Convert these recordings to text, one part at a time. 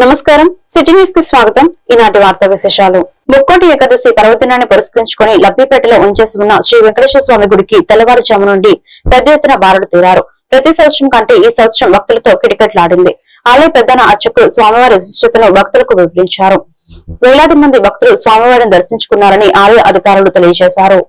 నమస్కారం, city news కి స్వాగతం. ఈనాటి వార్తా విశేషాలు. ముక్కోటి ఏకాదశి పర్వదినాన్ని పురస్కరించుకుని లబ్బిపేటలో ఉంచేసి ఉన్న శ్రీ వెంకటేశ్వర స్వామి గుడికి తెల్లవారుజాము నుండి పెద్ద ఎత్తున బారులు తీరారు. ప్రతి సంవత్సరం కంటే ఈ సంవత్సరం భక్తులతో కిటకిటలాడింది. ఆలయ ప్రధాన అర్చకులు స్వామివారి విశిష్టతను భక్తులకు వివరించారు. వేలాది మంది భక్తులు స్వామివారిని దర్శించుకున్నారని ఆలయ అధికారులు తెలియజేశారు.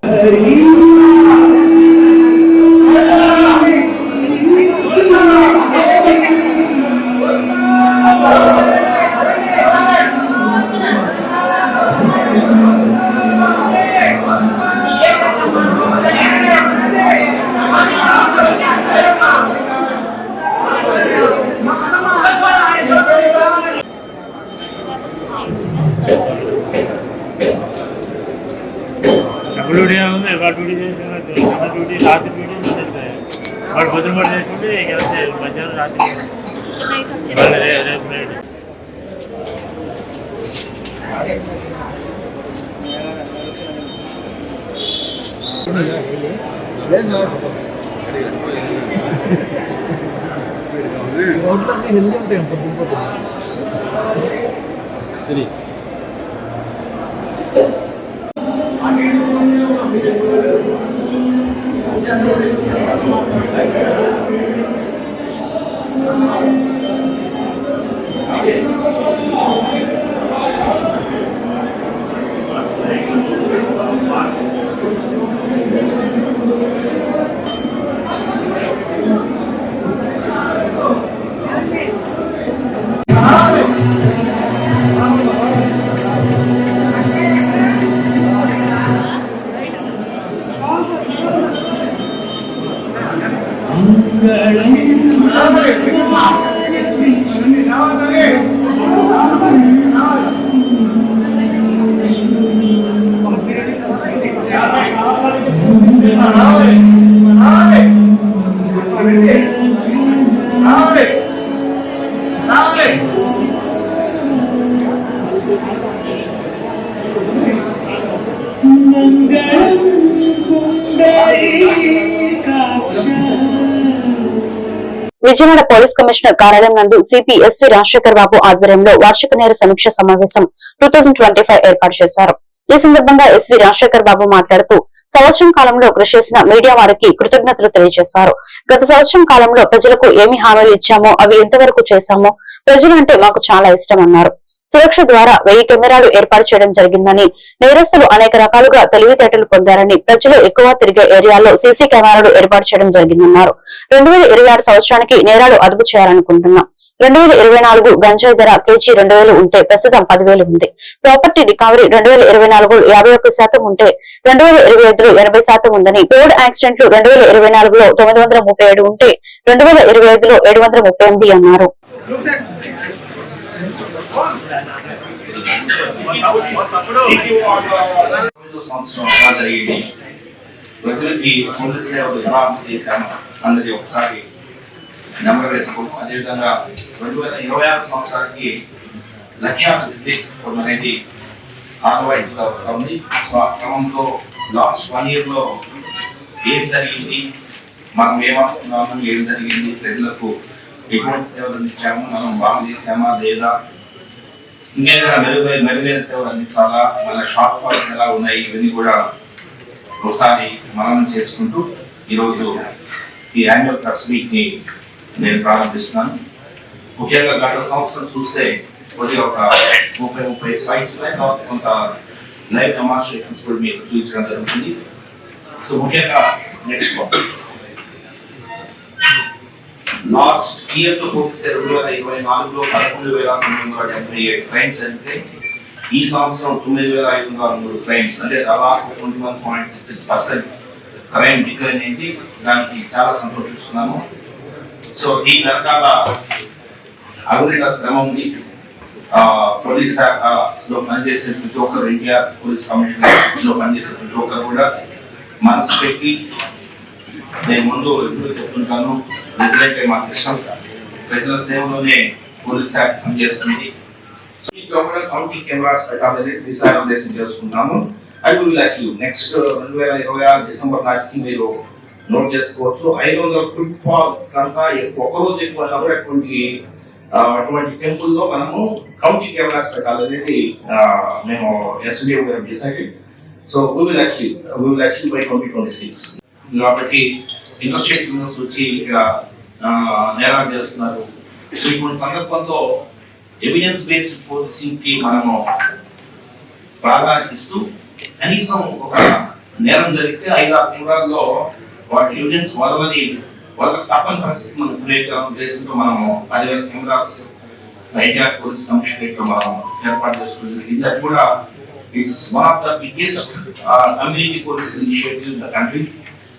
సరే విజయవాడ పోలీస్ కమిషనర్ కార్యాలయం నందు సిపి ఎస్వి రాజశేఖర్ బాబు ఆధ్వర్యంలో వార్షిక నేర సమీక్ష సమావేశం 2025 ఏర్పాటు చేశారు. ఈ సందర్భంగా ఎస్వి రాజశేఖర్ బాబు మాట్లాడుతూ సంవత్సరం కాలంలో కృషి చేసిన మీడియా వారికి కృతజ్ఞతలు తెలియజేశారు. గత సంవత్సరం కాలంలో ప్రజలకు ఏమి హామీలు ఇచ్చామో అవి ఎంతవరకు చేశామో, ప్రజలు అంటే మాకు చాలా ఇష్టం అన్నారు. సురక్ష ద్వారా 1000 కెమెరాలు ఏర్పాటు చేయడం జరిగిందని, నేరస్తులు అనేక రకాలుగా తెలివితేటలు పొందారని, ప్రజలు ఎక్కువ తిరిగే ఏరియాల్లో సీసీ కెమెరాలు ఏర్పాటు చేయడం జరిగిందన్నారు. 2026 సంవత్సరానికి నేరాలు అదుపు చేయాలనుకుంటున్నాం. 2024 గంజాయి ధర కేజీ 2000 ఉంటే ప్రస్తుతం 10,000 ఉంది. ప్రాపర్టీ రికవరీ 2024 51% ఉంటే 2025లో 80% ఉందని, రోడ్ యాక్సిడెంట్లు 2024లో 937 ఉంటే 2025లో 738 అన్నారు. సంవత్సరం ఎలా జరిగింది, ప్రజలకి పోలీస్ సేవలు ఎలా అమలు చేశాము అన్నది ఒకసారి నెంబర్ వేసుకోవడం. అదేవిధంగా 2026 సంవత్సరానికి లక్ష్యాలు నిర్దేశించుకోవడం అనేది ఆనవాయితీగా వస్తూ ఉంది. సో ఆ క్రమంలో లాస్ట్ 1 year లో ఏం జరిగింది, మనం ఏమనుకున్నాము, ఏం జరిగింది, ప్రజలకు ఎటువంటి సేవలు అందించాము, మనం బాగా చేసామా లేదా, ఇంకేదైనా మెరుగైన సేవలు అందించాలా, మన షార్ట్ ఫాల్స్ ఎలా ఉన్నాయి, ఇవన్నీ కూడా ఒకసారి మనం చేసుకుంటూ ఈరోజు ఈ యాన్యువల్ ప్రెస్ మీట్ ని నేను ప్రారంభిస్తున్నాను. ముఖ్యంగా గత సంవత్సరం చూస్తే కొద్దిగా ఒక 30 స్లైడ్స్ ఉన్నాయి, కొంత లైవ్ డెమాన్స్ట్రేషన్స్ కూడా మీకు చూపించడం జరుగుతుంది. సో ముఖ్యంగా నెక్స్ట్ లాస్ట్ ఇయర్ తో పోలిస్తే 2024లో 11,977 క్రైమ్స్ అంటే ఈ సంవత్సరం 9,503 క్రైమ్స్, అంటే దాదాపు 21.66% క్రైమ్ డిక్లైన్ అయింది. దానికి చాలా సంతోషిస్తున్నాము. సో ఈ రకాల అవినీతి శ్రమ ఉంది. పోలీస్ శాఖలో పనిచేసే ప్రతి ఒక్కరు, ఎన్టీఆర్ పోలీస్ కమిషనర్ లో పనిచేసే ప్రతి ఒక్కరు కూడా మనసు పెట్టి, నేను ముందు ఎప్పుడు చెప్తుంటాను, ప్రజలంటే మాకు ఇష్టం, ప్రజల సేవలోనే పోలీస్ శాఖ పనిచేస్తుంది. కౌంటీ కెమెరాస్ పెట్టాలని దిశానిర్దేశం చేసుకుంటాము. అది విల్ అచీవ్ నెక్స్ట్ 2026 డిసెంబర్ నాటికి మీరు నోట్ చేసుకోవచ్చు. 500 ఫుట్బాల్ కనుక ఒకరోజు ఎక్కువ అటువంటి టెంపుల్ లో మనము కౌంటీ కెమెరాస్ పెట్టాలనేది మేము SD decided. So we will achieve by 2026. కాబట్టి ఇంటర్స్టేట్ క్రిమినల్స్ వచ్చి ఇక్కడ నేరాలు చేస్తున్నారు. సో ఇప్పుడు సందర్భంలో ఎవిడెన్స్ బేస్డ్ పోలీసింగ్ కి మనము ప్రాధాన్యత ఇస్తూ, కనీసం ఒక నేరం జరిగితే 5-6 నిమిషాల్లో వాటి ఎవిడెన్స్ వాళ్ళకి తప్పని పరిస్థితి మనం క్రియేట్ చేయాలని ఉద్దేశంతో మనము 10,000 కెమెరాస్ ఎన్టీఆర్ పోలీస్ కమిషనరేట్ లో మనం ఏర్పాటు చేసుకుంటుంది. ఇది కూడా it's one of the biggest community police initiative in the country.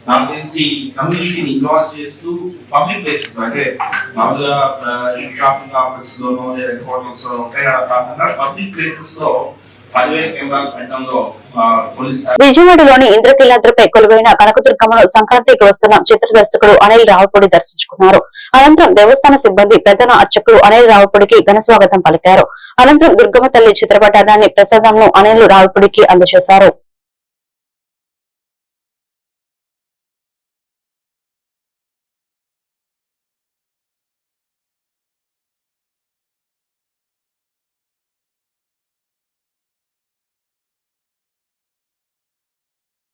నాకు తెలిసి కమ్యూనిటీని ఇన్వాల్వ్ చేస్తూ పబ్లిక్ ప్లేసెస్, అంటే మామూలుగా షాపింగ్ కాంప్లెక్స్ లోనో లేదా హోటల్స్ లో కాకుండా పబ్లిక్ ప్లేసెస్ లో 10,000 కెమెరాలు పెట్టడంలో పోలీస్. విజయవాడలోని ఇంద్రకీలాద్రిపై కొలువైన కనకదుర్గమ్మను సంక్రాంతికి వస్తున్న చిత్ర దర్శకుడు అనిల్ రావుపూడి దర్శించుకున్నారు. అనంతరం దేవస్థాన సిబ్బంది ప్రధాన అర్చకులు అనిల్ రావుపూడికి ఘన స్వాగతం పలికారు. అనంతరం దుర్గమ్మ తల్లి చిత్రపటాన్ని ప్రసాదంను అనిల్ రావుపూడికి అందజేశారు.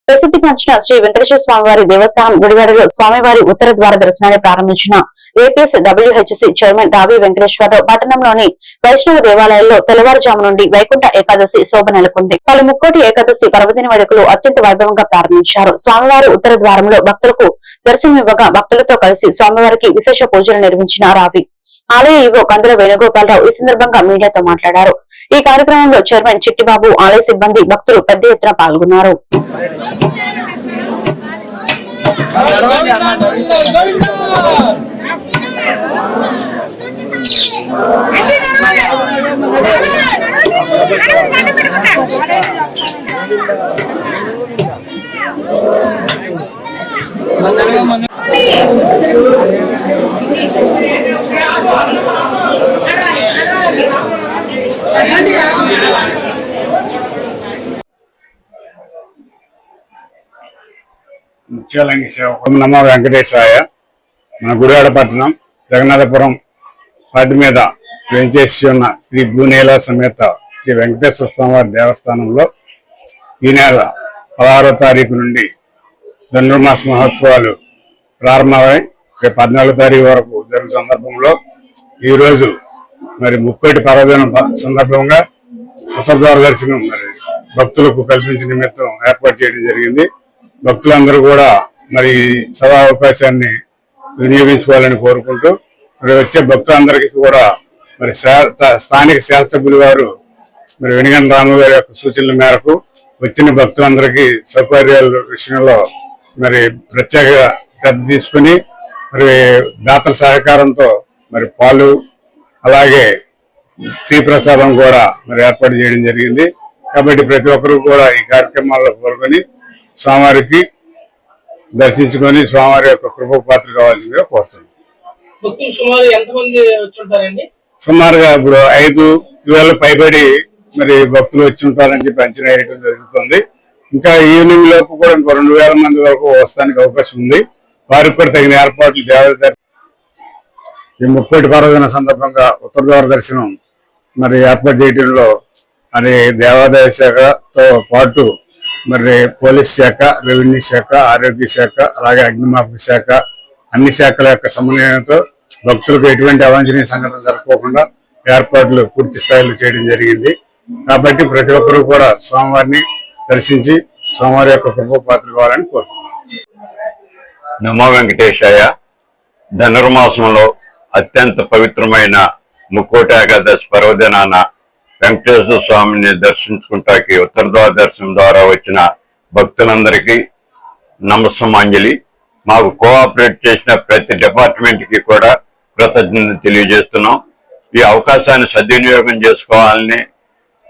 ప్రసిద్ధిగాంచిన శ్రీ వెంకటేశ్వర స్వామివారి దేవస్థానం గుడివాడలో స్వామివారి ఉత్తర ద్వార దర్శనాన్ని ప్రారంభించిన ఏపీఎస్డబ్ల్యూహెచ్సి చైర్మన్ రావి వెంకటేశ్వరరావు పట్టణంలోని వైష్ణవ దేవాలయాల్లో తెల్లవారుజాము నుండి వైకుంఠ ఏకాదశి శోభ నెలకొంది. పలు ముక్కోటి ఏకాదశి పర్వదిన వేడుకలు అత్యంత వైభవంగా ప్రారంభించారు. స్వామివారి ఉత్తర ద్వారంలో భక్తులకు దర్శనమివ్వగా భక్తులతో కలిసి స్వామివారికి విశేష పూజలు నిర్వహించిన రావి ఆలయ ఈవో కందుల వేణుగోపాలరావు ఈ సందర్భంగా మీడియాతో మాట్లాడారు. ఈ కార్యక్రమంలో చైర్మన్ చిట్టిబాబు, ఆలయ సిబ్బంది, భక్తులు పెద్ద ఎత్తున పాల్గొన్నారు. ముత్యాలంగి సేవకుడు నమ వెంకటేశాయ. మన గుడివాడ పట్టణం జగన్నాథపురం వాటి మీద వెంచేసి ఉన్న శ్రీ భూనేల సమేత శ్రీ వెంకటేశ్వర స్వామివారి దేవస్థానంలో ఈ నెల 16వ తారీఖు నుండి ధనుర్మాస మహోత్సవాలు ప్రారంభమై 14వ తారీఖు వరకు జరుగు సందర్భంలో ఈరోజు మరి ముక్కోటి పర్వదినం సందర్భంగా ఉత్తర ద్వార దర్శనం మరి భక్తులకు కల్పించిన నిమిత్తం ఏర్పాటు చేయడం జరిగింది. భక్తులందరూ కూడా మరి సదా అవకాశాన్ని వినియోగించుకోవాలని కోరుకుంటూ మరి వచ్చే భక్తులందరికీ కూడా మరి స్థానిక శాసనసభ్యుల వారు మరి వెనుగండ్ల రాము గారి యొక్క సూచనల మేరకు వచ్చిన భక్తులందరికీ సౌకర్యాల విషయంలో మరి ప్రత్యేక శ్రద్ధ తీసుకుని మరి దాతల సహకారంతో మరి పాలు అలాగే శ్రీ ప్రసాదం కూడా మరి ఏర్పాటు చేయడం జరిగింది. కాబట్టి ప్రతి ఒక్కరూ కూడా ఈ కార్యక్రమాల్లో పాల్గొని స్వామివారికి దర్శించుకొని స్వామివారి యొక్క కృప పాత్ర కావాల్సిందిగా కోరుతున్నాం. సుమారుగా ఇప్పుడు 5,000 పైబడి మరి భక్తులు వచ్చి ఉంటారని చెప్పి అంచనా వేయడం జరుగుతుంది. ఇంకా ఈవినింగ్ లోపు కూడా ఇంకో 2,000 మంది వరకు వస్తానికి అవకాశం ఉంది. వారికి కూడా తగిన ఏర్పాట్లు దేవాలయ ఈ ముక్కోటి పర్వదిన సందర్భంగా ఉత్తర ద్వార దర్శనం మరి ఏర్పాటు చేయడంలో మరి దేవాదాయ శాఖతో పాటు మరి పోలీస్ శాఖ, రెవెన్యూ శాఖ, ఆరోగ్య శాఖ, అలాగే అగ్నిమాపక శాఖ అన్ని శాఖల యొక్క సమన్వయంతో భక్తులకు ఎటువంటి అవాంఛనీయ సంఘటనలు జరగకుండా ఏర్పాట్లు పూర్తి స్థాయిలో చేయడం జరిగింది. కాబట్టి ప్రతి ఒక్కరూ కూడా స్వామివారిని దర్శించి స్వామివారి యొక్క కృప పాత్ర కావాలని కోరుతున్నాం. నమో వెంకటేశాయ. ధనుర్మాసంలో అత్యంత పవిత్రమైన ముక్కోటి ఏకాదశి పర్వదినాన వెంకటేశ్వర స్వామిని దర్శించుకుంటాకి ఉత్తర ద్వార దర్శనం ద్వారా వచ్చిన భక్తులందరికీ నమస్సమాంజలి. మాకు కోఆపరేట్ చేసిన ప్రతి డిపార్ట్మెంట్ కి కూడా కృతజ్ఞతలు తెలియజేస్తున్నాం. ఈ అవకాశాన్ని సద్వినియోగం చేసుకోవాలని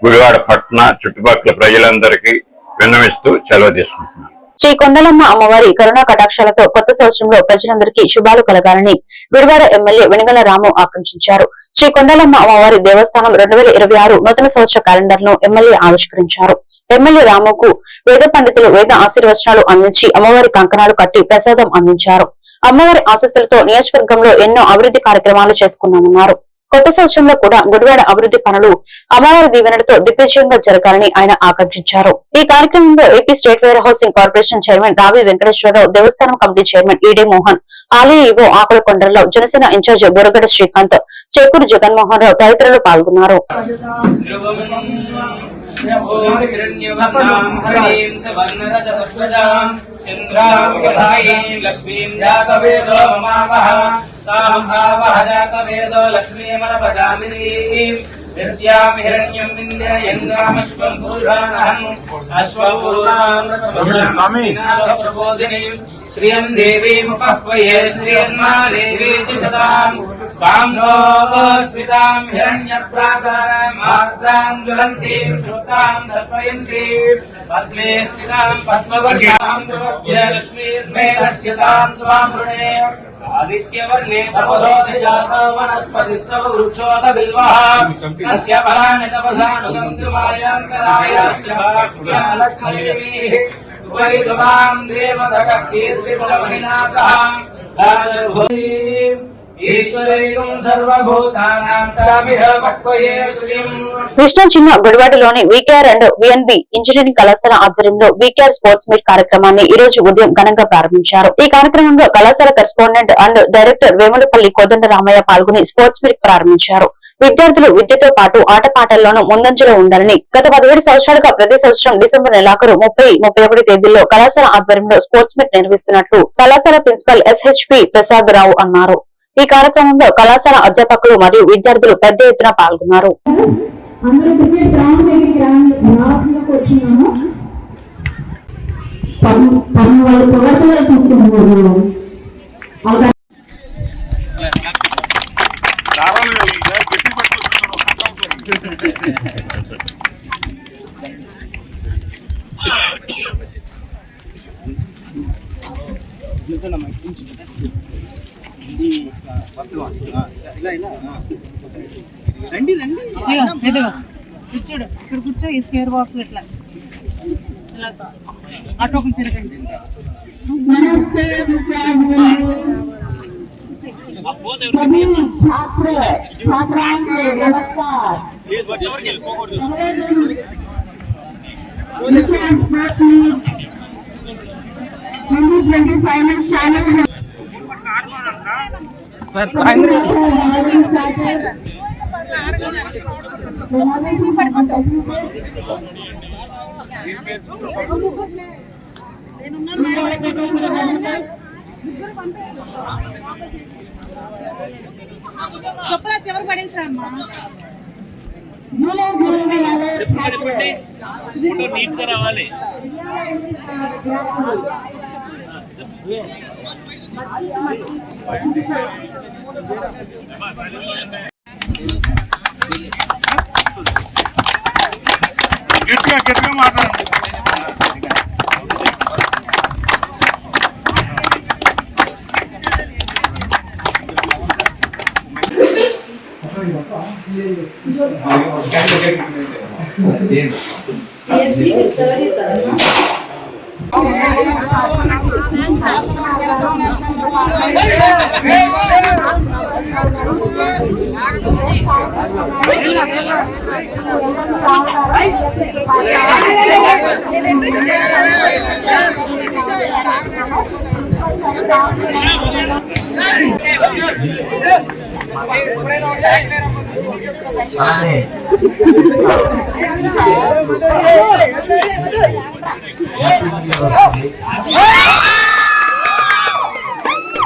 గుడివాడ పట్టణ చుట్టుపక్కల ప్రజలందరికీ విన్నవిస్తూ సెలవు తీసుకుంటున్నాను. శ్రీ కొండలమ్మ అమ్మవారి కరుణా కటాక్షాలతో కొత్త సంవత్సరంలో ప్రజలందరికీ శుభాలు కలగాలని గుడివాడ ఎమ్మెల్యే వెనుగల రాము ఆకాంక్షించారు. శ్రీ కొండలమ్మ అమ్మవారి దేవస్థానం 2026 నూతన సంవత్సర క్యాలెండర్ ను ఎమ్మెల్యే ఆవిష్కరించారు. ఎమ్మెల్యే రాముకు వేద పండితులు వేద ఆశీర్వచనాలు అందించి అమ్మవారి కంకణాలు కట్టి ప్రసాదం అందించారు. అమ్మవారి ఆశీస్సులతో నియోజకవర్గంలో ఎన్నో అభివృద్ధి కార్యక్రమాలు చేసుకున్నామన్నారు. కొత్త సంవత్సరంలో కూడా గుడివాడ అభివృద్ధి పనులు అమ్మవారి దీవెనలతో దిగ్విజయంగా జరగాలని ఆయన ఆకాంక్షించారు. ఈ కార్యక్రమంలో AP state where housing corporation chairman రావి వెంకటేశ్వరరావు, దేవస్థానం కమిటీ చైర్మన్ ఈడీ మోహన్, ఆలయ ఈవో ఆకుల కొండలరావు, జనసేన ఇన్ఛార్జ్ బురగడ శ్రీకాంత్, చేకూరు జగన్మోహన్ రావు తదితరులు పాల్గొన్నారు. यस्याम हिरण्यं विन्द्ययङ्गामश्वं पुरुषानहम् अश्वपुराणप्रबोधिनीं श्रियं देवीमुपह्वये श्रियन्मादेवी च सदाम् काम्भोस्मितां हिरण्यप्राकारामार्द्रां ज्वलन्तीं धृतां दर्पयन्तीं पद्मे स्थितां पद्मवर्गां प्रपद्य लक्ष्मीर्मेधस्यतां त्वां वृणे आदित्यवर्णे तपसोऽधिजातो वनस्पतिस्तव वृक्षोऽधबिल्वः तस्य फलानि तपसानुगन्धमार्यान्तरायाश्च वैद्वां देवसखः कीर्तिस्तवनिनासः కృష్ణా జిల్లా గుడివాడలోని వీకేఆర్ అండ్ విఎన్బి ఇంజనీరింగ్ కళాశాల ఆధ్వర్యంలో వీకేఆర్ స్పోర్ట్స్ మీట్ కార్యక్రమాన్ని ఈ రోజు ఉదయం ఘనంగా ప్రారంభించారు. ఈ కార్యక్రమంలో కళాశాల కరెస్పాండెంట్ అండ్ డైరెక్టర్ వేములపల్లి కోదండ రామయ్య పాల్గొని స్పోర్ట్స్ మీట్ ప్రారంభించారు. విద్యార్థులు విద్యతో పాటు ఆటపాటల్లోనూ ముందంజలో ఉండాలని గత 17 సంవత్సరాలుగా ప్రతి సంవత్సరం డిసెంబర్ నెలాఖరు 30-31 తేదీల్లో కళాశాల ఆధ్వర్యంలో స్పోర్ట్స్ మీట్ నిర్వహిస్తున్నట్లు కళాశాల ప్రిన్సిపల్ ఎస్హెచ్పి ప్రసాద్ రావు అన్నారు. ఈ కార్యక్రమంలో కళాశాల అధ్యాపకులు మరియు విద్యార్థులు పెద్ద ఎత్తున పాల్గొన్నారు. రండి కూర్చోడు ఇక్కడ కూర్చో. ఈ స్క్వేర్ బాక్స్ ఇట్లా ఆటోకులు తిరగండి. सर చెప్పలా చివరి పడేసామ్మా. ఫోటో నీట్ గా రావాలి. గట్టిగా మాట్లాడండి.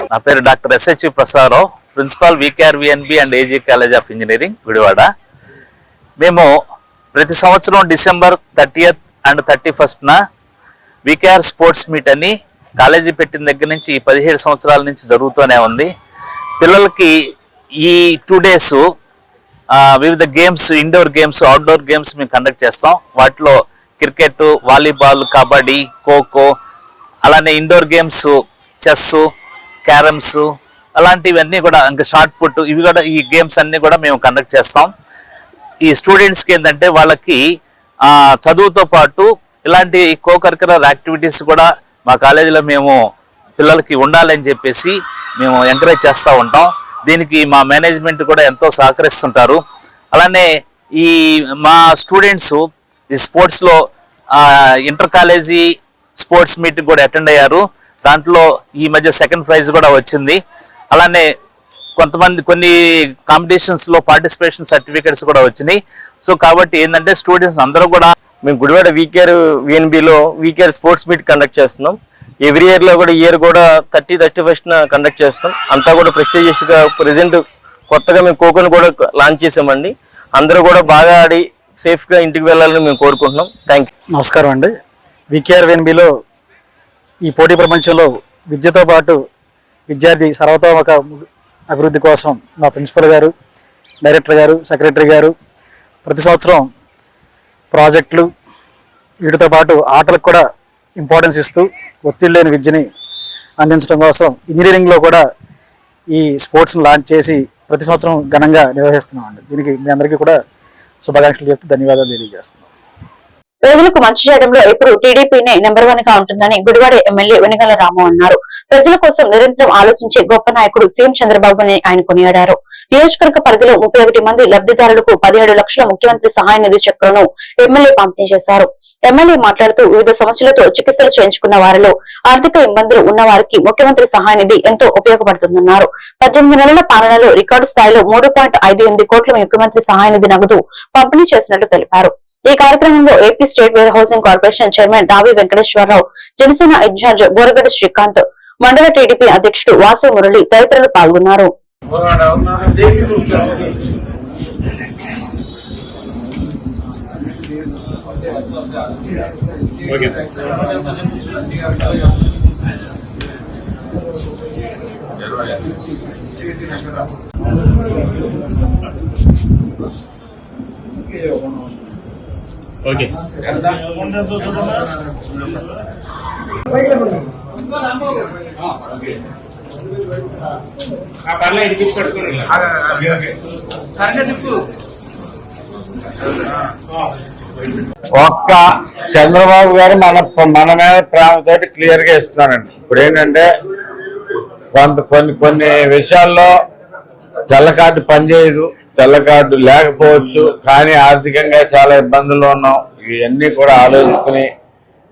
నా పేరు doctor S H Prasadarao, principal V K R V N B and A G college of engineering Gudivada. మేము ప్రతి సంవత్సరం December 30th and 31st V K R sports meet అని కాలేజీ పెట్టిన దగ్గర నుంచి ఈ 17 సంవత్సరాల నుంచి జరుగుతూనే ఉంది. పిల్లలకి ఈ 2 days వివిధ games, indoor games, outdoor games మేము కండక్ట్ చేస్తాం. వాటిలో క్రికెట్, వాలీబాల్, కబడ్డీ, ఖోఖో, అలానే ఇండోర్ గేమ్స్ చెస్, క్యారమ్స్, అలాంటివన్నీ కూడా, ఇంకా షార్ట్ పుట్, ఇవి కూడా, ఈ గేమ్స్ అన్ని కూడా మేము కండక్ట్ చేస్తాం. ఈ స్టూడెంట్స్కి ఏంటంటే వాళ్ళకి చదువుతో పాటు ఇలాంటి కో-కరిక్యులర్ యాక్టివిటీస్ కూడా మా కాలేజీలో మేము పిల్లలకి ఉండాలని చెప్పేసి మేము ఎంకరేజ్ చేస్తూ ఉంటాం. దీనికి మా మేనేజ్మెంట్ కూడా ఎంతో సహకరిస్తుంటారు. అలానే ఈ మా స్టూడెంట్స్ ఈ స్పోర్ట్స్లో ఇంటర్ కాలేజీ స్పోర్ట్స్ మీట్ కూడా అటెండ్ అయ్యారు. దాంట్లో ఈ మధ్య 2nd ప్రైజ్ కూడా వచ్చింది. అలానే కొన్ని కాంపిటీషన్స్లో పార్టిసిపేషన్ సర్టిఫికేట్స్ కూడా వచ్చినాయి. సో కాబట్టి ఏంటంటే స్టూడెంట్స్ అందరూ కూడా, మేము గుడివాడ వికేఆర్ విఎన్బిలో వికేఆర్ స్పోర్ట్స్ మీట్ కండక్ట్ చేస్తున్నాం. ఎవ్రీ ఇయర్లో కూడా ఇయర్ కూడా 31st కండక్ట్ చేస్తాం. అంతా కూడా ప్రెస్టీజియస్గా ప్రెజెంట్ కొత్తగా మేము ఖోఖోని కూడా లాంచ్ చేసామండి. అందరూ కూడా బాగా ఆడి సేఫ్గా ఇంటికి వెళ్ళాలని మేము కోరుకుంటున్నాం. Thank you. నమస్కారం అండి. వికేఆర్ విఎన్బిలో ఈ పోటీ ప్రపంచంలో విద్యతో పాటు విద్యార్థి సర్వతోముఖ అభివృద్ధి కోసం మా ప్రిన్సిపల్ గారు, డైరెక్టర్ గారు, సెక్రటరీ గారు ప్రతి సంవత్సరం ప్రాజెక్టులు, వీటితో పాటు ఆటలకు కూడా ఇంపార్టెన్స్ ఇస్తూ ఒత్తిడి లేని విద్యని అందించడం కోసం ఇంజనీరింగ్లో కూడా ఈ స్పోర్ట్స్ని లాంచ్ చేసి ప్రతి సంవత్సరం ఘనంగా నిర్వహిస్తున్నామండి. దీనికి మీ అందరికీ కూడా శుభాకాంక్షలు చెప్తూ ధన్యవాదాలు తెలియజేస్తున్నాం. ప్రజలకు మంచి చేయడంలో ఎప్పుడు టీడీపీనే నెంబర్ 1 గా ఉంటుందని గుడివాడ ఎమ్మెల్యే వెనుగల రాము అన్నారు. ప్రజల కోసం నిరంతరం ఆలోచించే గొప్ప నాయకుడు సీఎం చంద్రబాబు అని ఆయన కొనియాడారు. నియోజకవర్గ పరిధిలో 31 మంది లబ్ధిదారులకు 17 లక్షల ముఖ్యమంత్రి సహాయ నిధి చెక్కులను ఎమ్మెల్యే పంపిణీ చేశారు. ఎమ్మెల్యే మాట్లాడుతూ వివిధ సమస్యలతో చికిత్సలు చేయించుకున్న వారిలో ఆర్థిక ఇబ్బందులు ఉన్న వారికి ముఖ్యమంత్రి సహాయ నిధి ఎంతో ఉపయోగపడుతుందన్నారు. 18 నెలల పాలనలో రికార్డు స్థాయిలో 3.58 కోట్ల ముఖ్యమంత్రి సహాయ నిధి నగదు పంపిణీ చేసినట్లు తెలిపారు. ఈ కార్యక్రమంలో AP state where housing corporation chairman దావి వెంకటేశ్వరరావు, జనసేన ఇన్ఛార్జ్ బోరగడ్డ శ్రీకాంత్, మండల టీడీపీ అధ్యక్షుడు వాసే మురళి తదితరులు పాల్గొన్నారు. ఒక్క చంద్రబాబు గారు మన మీద ప్రేమతోటి క్లియర్ గా ఇస్తున్నానండి. ఇప్పుడు ఏంటంటే కొన్ని విషయాల్లో తెల్ల కార్డు పనిచేయదు, తెల్ల కార్డు లేకపోవచ్చు, కానీ ఆర్థికంగా చాలా ఇబ్బందుల్లో ఉన్నాం. ఇవన్నీ కూడా ఆలోచించుకుని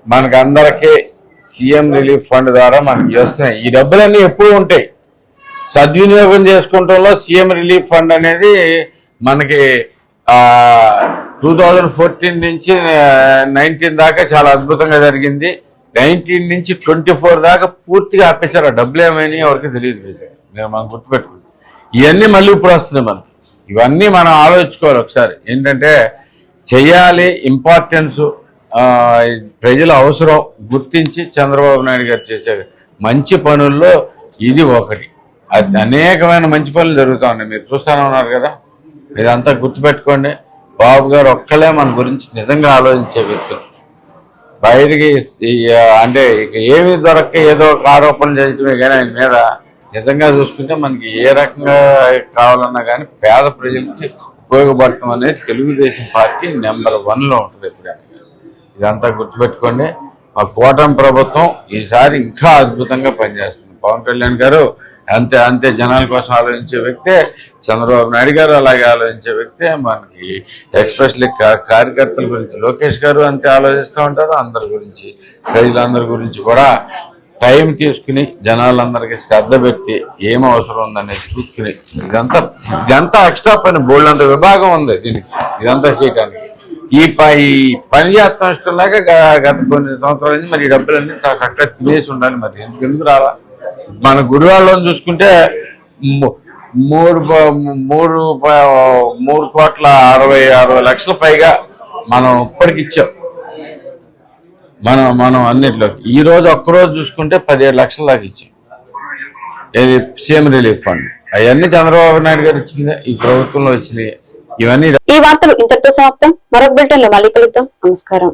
మనకందరికీ సీఎం రిలీఫ్ ఫండ్ ద్వారా మనకి చేస్తున్నాయి. ఈ డబ్బులన్నీ ఎప్పుడు ఉంటాయి, సద్వినియోగం చేసుకుంటంలో సీఎం రిలీఫ్ ఫండ్ అనేది మనకి 2014 నుంచి 19 దాకా చాలా అద్భుతంగా జరిగింది. 19 నుంచి 24 దాకా పూర్తిగా ఆపేశారు. ఆ డబ్బులు ఏమైనా ఎవరికి తెలియదు. మనం గుర్తుపెట్టుకుంటాం. ఇవన్నీ మళ్ళీ ఇప్పుడు వస్తున్నాయి. మనం ఇవన్నీ మనం ఆలోచించుకోవాలి ఒకసారి. ఏంటంటే చెయ్యాలి, ఇంపార్టెన్స్, ప్రజల అవసరం గుర్తించి చంద్రబాబు నాయుడు గారు చేసే మంచి పనుల్లో ఇది ఒకటి. అనేకమైన మంచి పనులు జరుగుతూ ఉన్నాయి. మీరు చూస్తూనే ఉన్నారు కదా. ఇదంతా గుర్తుపెట్టుకోండి. బాబు గారు ఒక్కలే మన గురించి నిజంగా ఆలోచించే వ్యక్తులు. బయటికి అంటే ఇక ఏమి దొరక్క ఏదో ఒక ఆరోపణలు చేయటమే కానీ ఆయన మీద నిజంగా చూసుకుంటే మనకి ఏ రకంగా కావాలన్నా కానీ పేద ప్రజలకి ఉపయోగపడటం అనేది తెలుగుదేశం పార్టీ నెంబర్ 1లో ఉంటుంది ఎప్పుడైనా. ఇదంతా గుర్తుపెట్టుకోండి. మా కూటమి ప్రభుత్వం ఈసారి ఇంకా అద్భుతంగా పనిచేస్తుంది. పవన్ కళ్యాణ్ గారు అంతే జనాల కోసం ఆలోచించే వ్యక్తే, చంద్రబాబు నాయుడు గారు అలాగే ఆలోచించే వ్యక్తే. మనకి ఎక్స్పెషల్లీ కార్యకర్తల గురించి లోకేష్ గారు అంతే ఆలోచిస్తూ ఉంటారు. అందరి గురించి, ప్రజలందరి గురించి కూడా టైం తీసుకుని జనాలందరికీ శ్రద్ధ పెట్టి ఏం అవసరం ఉందనేది చూసుకుని ఇదంతా ఎక్స్ట్రా పని, బోల్డ్ అంత విభాగం ఉంది దీనికి, ఇదంతా చేయడానికి. ఈ పని చేస్తాం ఇష్టంలాగా గత కొన్ని సంవత్సరాల నుంచి మరి ఈ డబ్బులన్నీ కరెక్ట్గా తినేసి ఉండాలి. మరి ఎందుకు రావా? మన గుడివాళ్ళలో చూసుకుంటే 3,60,60,00,000 పైగా మనం ఇప్పటికి ఇచ్చాం. మనం అన్నిట్లోకి ఈ రోజు ఒక్కరోజు చూసుకుంటే 17 లక్షల దాకా ఇచ్చాం. ఇది సీఎం రిలీఫ్ ఫండ్. అవన్నీ చంద్రబాబు నాయుడు గారు ఇచ్చింది, ఈ ప్రభుత్వంలో వచ్చినాయి. ఇవన్నీ ఈ వార్తలు ఇంతటితో సమాప్తం. మరొక బులెటిన్ లో మళ్ళీ కలుద్దాం. నమస్కారం.